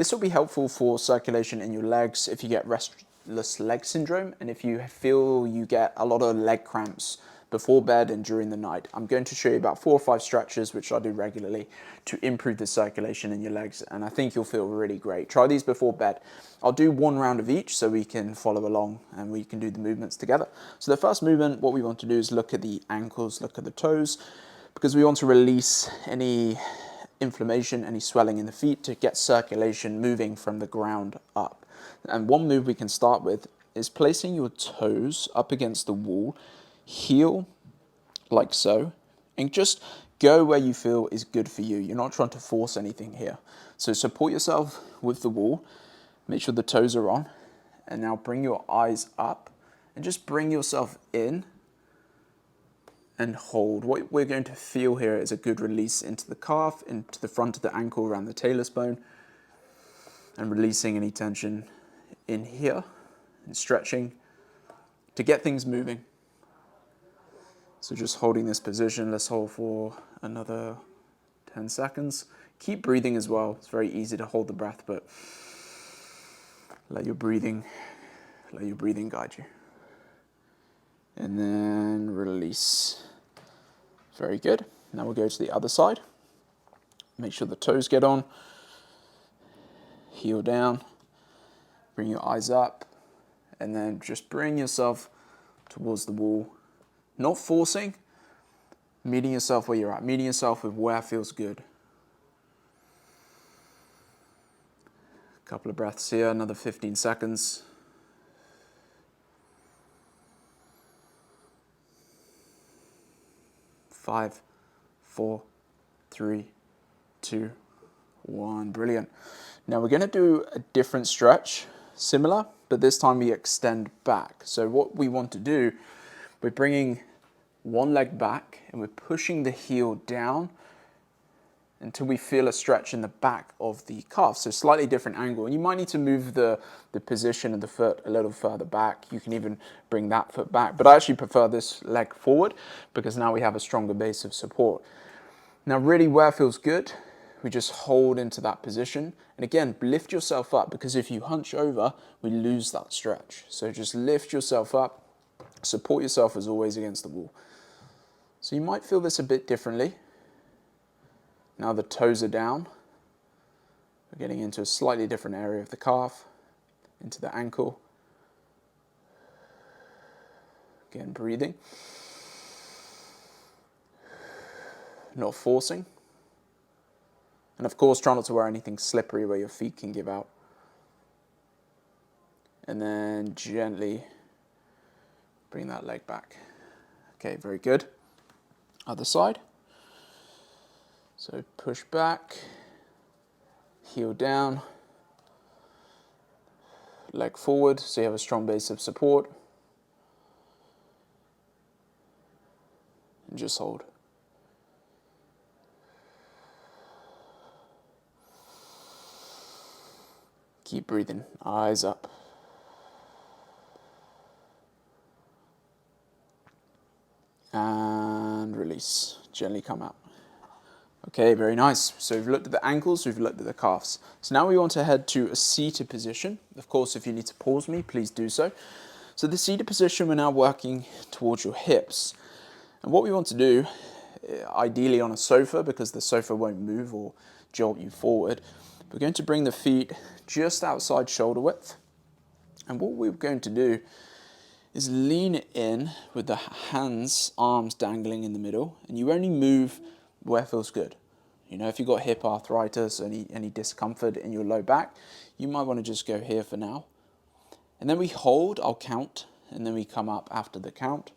This will be helpful for circulation in your legs if you get restless leg syndrome and if you feel you get a lot of leg cramps before bed and during the night. I'm going to show you about 4 or 5 stretches, which I do regularly, to improve the circulation in your legs, and I think you'll feel really great. Try these before bed. I'll do 1 round of each so we can follow along and we can do the movements together. So the first movement, what we want to do is look at the ankles, look at the toes, because we want to release any inflammation, any swelling in the feet to get circulation moving from the ground up. And one move we can start with is placing your toes up against the wall, heel like so, and just go where you feel is good for you. You're not trying to force anything here. So support yourself with the wall, make sure the toes are on, and now bring your eyes up and just bring yourself in and hold. What we're going to feel here is a good release into the calf, into the front of the ankle, around the talus bone, and releasing any tension in here and stretching to get things moving. So just holding this position, let's hold for another 10 seconds. Keep breathing as well. It's very easy to hold the breath, but let your breathing guide you. And then release. Very good. Now we'll go to the other side. Make sure the toes get on. Heel down. Bring your eyes up. And then just bring yourself towards the wall. Not forcing, meeting yourself where you're at, meeting yourself with where feels good. A couple of breaths here, another 15 seconds. Five, 4, 3, 2, 1. Brilliant. Now we're going to do a different stretch, similar, but this time we extend back. So what we want to do, we're bringing one leg back and we're pushing the heel down until we feel a stretch in the back of the calf. So slightly different angle. And you might need to move the position of the foot a little further back. You can even bring that foot back. But I actually prefer this leg forward because now we have a stronger base of support. Now really where feels good, we just hold into that position. And again, lift yourself up because if you hunch over, we lose that stretch. So just lift yourself up. Support yourself as always against the wall. So you might feel this a bit differently. Now the toes are down. We're getting into a slightly different area of the calf, into the ankle. Again, breathing. Not forcing. And of course, try not to wear anything slippery where your feet can give out. And then gently bring that leg back. Okay, very good. Other side. So push back, heel down, leg forward so you have a strong base of support. And just hold. Keep breathing, eyes up. And release, gently come out. Okay, very nice. So we've looked at the ankles, we've looked at the calves. So now we want to head to a seated position. Of course, if you need to pause me, please do so. So the seated position, we're now working towards your hips. And what we want to do, ideally on a sofa, because the sofa won't move or jolt you forward, we're going to bring the feet just outside shoulder width. And what we're going to do is lean in with the hands, arms dangling in the middle, and you only move where feels good. You know, if you've got hip arthritis, any discomfort in your low back, you might want to just go here for now. And then we hold, I'll count, and then we come up after the count,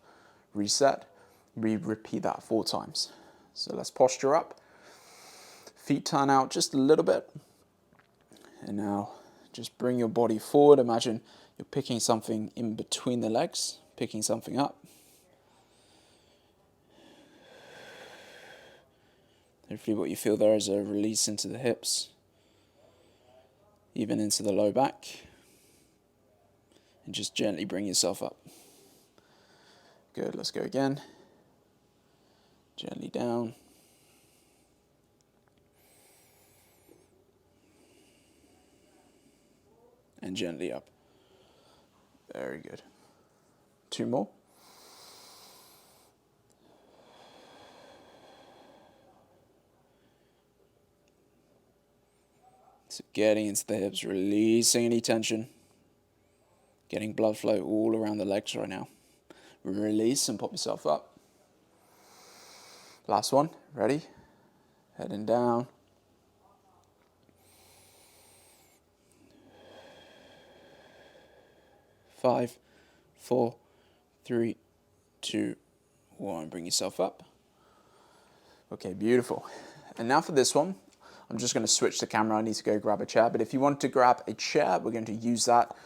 reset, we repeat that 4 times. So let's posture up, feet turn out just a little bit, and now just bring your body forward. Imagine you're picking something in between the legs, picking something up. Hopefully what you feel there is a release into the hips, even into the low back. And just gently bring yourself up. Good, let's go again. Gently down. and gently up. Very good. 2 more. So getting into the hips, releasing any tension. Getting blood flow all around the legs right now. Release and pop yourself up. Last one, ready? Heading down. Five, 4, 3, 2, 1. Bring yourself up. Okay, beautiful. And now for this one, I'm just going to switch the camera. I need to go grab a chair. But if you want to grab a chair, we're going to use that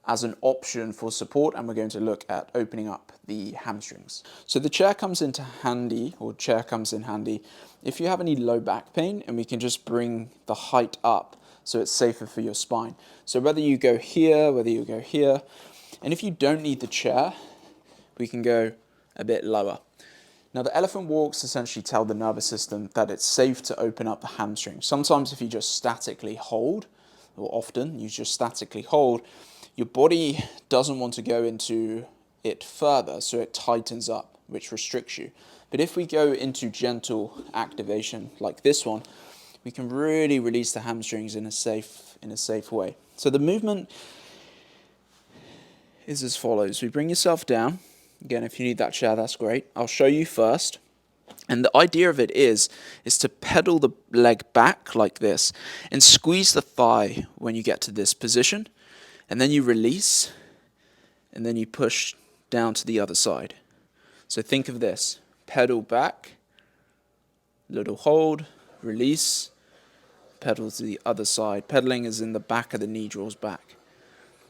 as an option for support, and we're going to look at opening up the hamstrings. So the chair comes into handy, or chair comes in handy, if you have any low back pain, and we can just bring the height up so it's safer for your spine. So whether you go here, whether you go here, and if you don't need the chair, we can go a bit lower. Now the elephant walks essentially tell the nervous system that it's safe to open up the hamstring. Sometimes if you just statically hold, or often you just statically hold, your body doesn't want to go into it further, so it tightens up, which restricts you. But if we go into gentle activation like this one, we can really release the hamstrings in a safe way. So the movement is as follows. We bring yourself down. Again, if you need that chair, that's great. I'll show you first. And the idea of it is to pedal the leg back like this and squeeze the thigh when you get to this position. And then you release, and then you push down to the other side. So think of this. Pedal back, little hold, release, pedal to the other side. Pedaling is in the back of the knee draws back.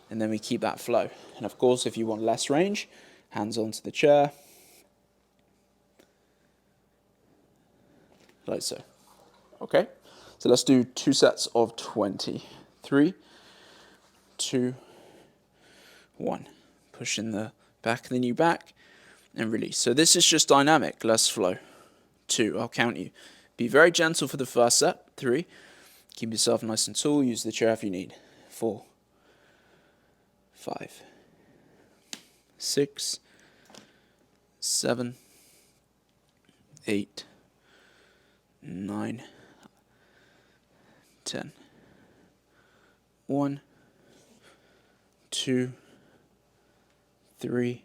And then we keep that flow. And of course, if you want less range, hands onto the chair. Like so. Okay, so let's do 2 sets of 20. 3, 2, 1. Pushing the back of the knee back and release. So this is just dynamic, less flow. 2, I'll count you. Be very gentle for the first set. 3, keep yourself nice and tall, use the chair if you need. 4, 5, 6, 7, 8, 9, 10. 1, 2, 3,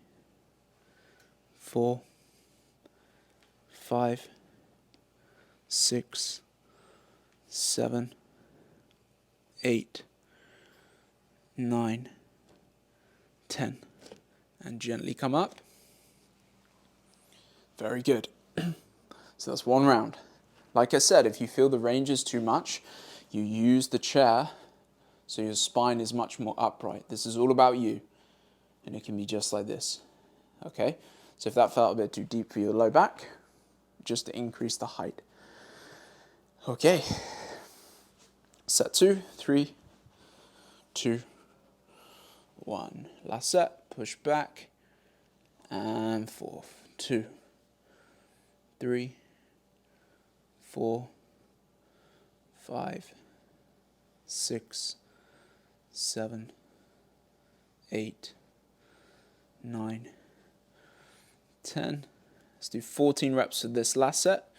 4, 5, 6, 7, 8, 9, 10. And gently come up. Very good. So that's 1 round. Like I said, if you feel the range is too much, you use the chair so your spine is much more upright. This is all about you. And it can be just like this. Okay? So if that felt a bit too deep for your low back, just to increase the height. Okay. Set 2, 3, 2, 1. Last set. Push back. And 4, 2, 3, 4, 5, 6, 7, 8, 9, 10. Let's do 14 reps for this last set.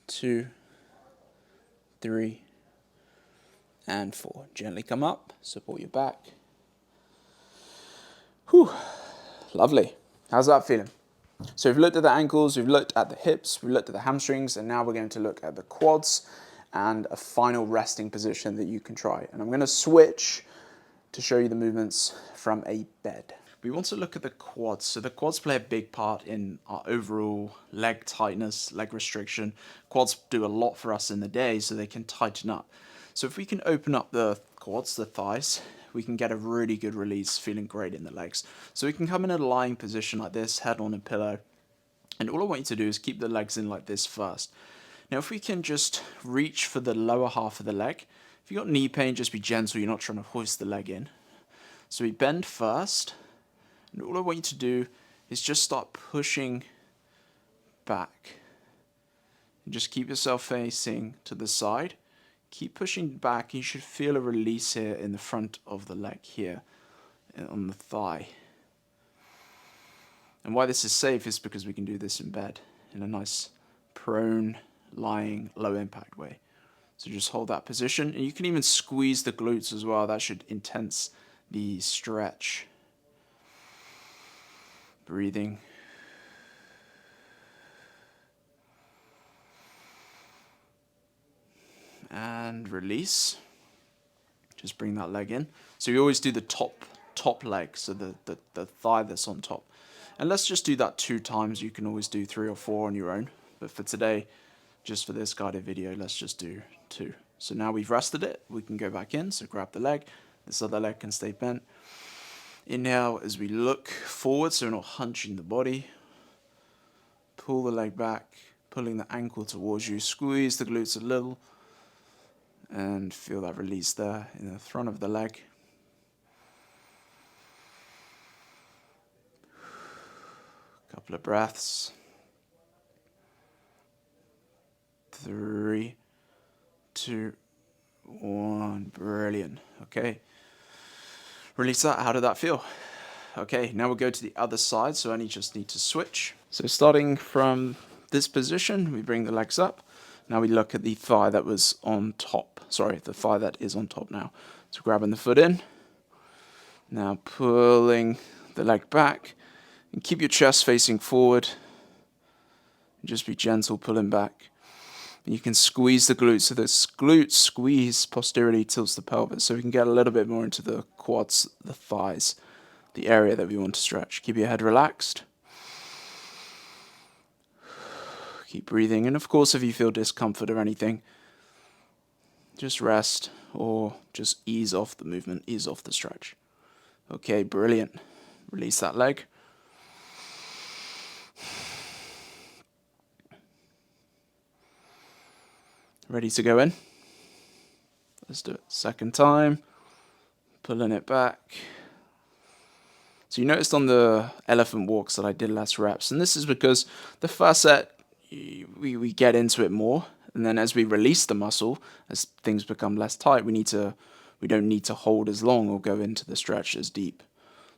2, 3, and 4. Gently come up, support your back. Whew, lovely. How's that feeling? So we've looked at the ankles, we've looked at the hips, we've looked at the hamstrings, and now we're going to look at the quads and a final resting position that you can try. And I'm going to switch to show you the movements from a bed. We want to look at the quads. So the quads play a big part in our overall leg tightness, leg restriction. Quads do a lot for us in the day so they can tighten up. So if we can open up the quads, the thighs, we can get a really good release, feeling great in the legs. So we can come in a lying position like this, head on a pillow. And all I want you to do is keep the legs in like this first. Now if we can just reach for the lower half of the leg. If you've got knee pain, just be gentle, you're not trying to hoist the leg in. So we bend first. And all I want you to do is just start pushing back. And just keep yourself facing to the side. Keep pushing back. You should feel a release here in the front of the leg here on the thigh. And why this is safe is because we can do this in bed in a nice prone, lying, low impact way. So just hold that position, and you can even squeeze the glutes as well. That should intense the stretch. Breathing. And release. Just bring that leg in. So you always do the top leg, so the thigh that's on top. And let's just do that 2 times. You can always do 3 or 4 on your own. But for today, just for this guided video, let's just do 2. So now we've rested it, we can go back in. So grab the leg. This other leg can stay bent. Inhale as we look forward, so we're not hunching the body. Pull the leg back, pulling the ankle towards you. Squeeze the glutes a little. And feel that release there in the front of the leg. Couple of breaths. 3, 2, 1. Brilliant. Okay. Release that. How did that feel? Okay, now we'll go to the other side, so I only just need to switch. So starting from this position, we bring the legs up. Now we look at the thigh that was on top. Sorry, the thigh that is on top now. So grabbing the foot in. Now pulling the leg back. And keep your chest facing forward. And just be gentle pulling back. And you can squeeze the glutes. So this glute squeeze posteriorly tilts the pelvis. So we can get a little bit more into the quads, the thighs, the area that we want to stretch. Keep your head relaxed. Keep breathing. And of course, if you feel discomfort or anything, just rest or just ease off the movement, ease off the stretch. Okay, brilliant. Release that leg. Ready to go in? Let's do it. Second time. Pulling it back. So you noticed on the elephant walks that I did less reps. And this is because the first set, we get into it more. And then as we release the muscle, as things become less tight, we don't need to hold as long or go into the stretch as deep.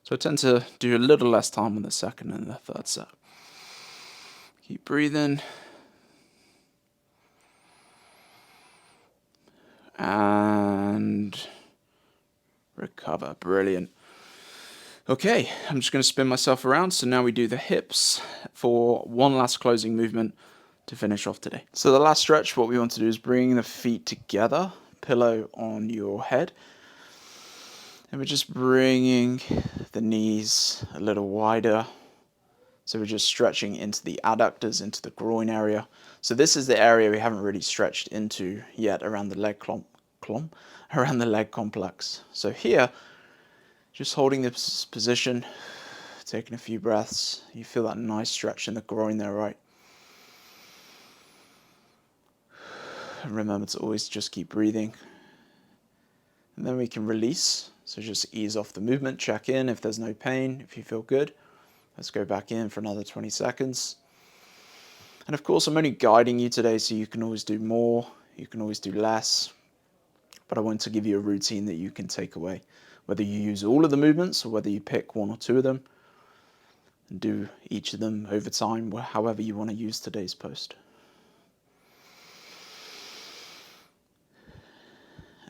So I tend to do a little less time on the second and the third set. Keep breathing. And recover. Brilliant. Okay, I'm just going to spin myself around. So now we do the hips for one last closing movement to finish off today. So the last stretch, what we want to do is bring the feet together, pillow on your head. And we're just bringing the knees a little wider. So we're just stretching into the adductors, into the groin area. So this is the area we haven't really stretched into yet around the leg around the leg complex. So here, just holding this position, taking a few breaths. You feel that nice stretch in the groin there, right? And remember to always just keep breathing. And then we can release. So just ease off the movement, check in if there's no pain, if you feel good. Let's go back in for another 20 seconds. And of course, I'm only guiding you today, so you can always do more, you can always do less. But I want to give you a routine that you can take away, whether you use all of the movements or whether you pick 1 or 2 of them and do each of them over time, however you want to use today's post.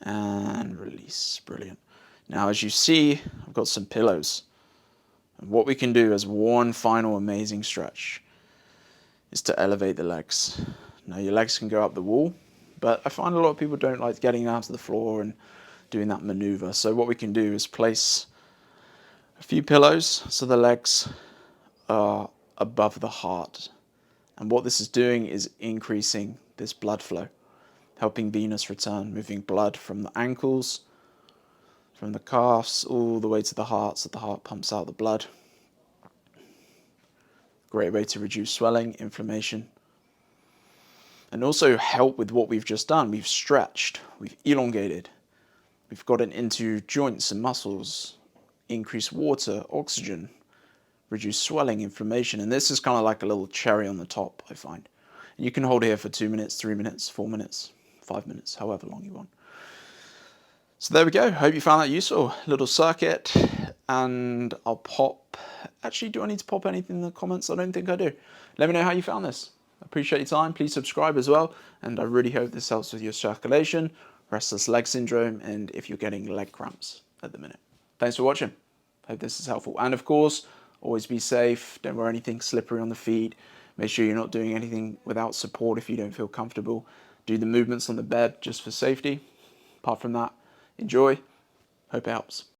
And release. Brilliant. Now, as you see, I've got some pillows. And what we can do as one final amazing stretch is to elevate the legs. Now, your legs can go up the wall, but I find a lot of people don't like getting down to the floor and doing that maneuver. So what we can do is place a few pillows so the legs are above the heart. And what this is doing is increasing this blood flow, helping venous return, moving blood from the ankles, from the calves, all the way to the heart, so the heart pumps out the blood. Great way to reduce swelling, inflammation, and also help with what we've just done. We've stretched, we've elongated, we've gotten into joints and muscles, increased water, oxygen, reduce swelling, inflammation, and this is kind of like a little cherry on the top, I find. And you can hold here for 2 minutes, 3 minutes, 4 minutes, 5 minutes, however long you want. So there we go. Hope you found that useful. Little circuit. And I'll pop... Actually, do I need to pop anything in the comments? I don't think I do. Let me know how you found this. I appreciate your time. Please subscribe as well. And I really hope this helps with your circulation, restless leg syndrome, and if you're getting leg cramps at the minute. Thanks for watching. Hope this is helpful. And of course, always be safe. Don't wear anything slippery on the feet. Make sure you're not doing anything without support if you don't feel comfortable. Do the movements on the bed just for safety. Apart from that, enjoy. Hope it helps.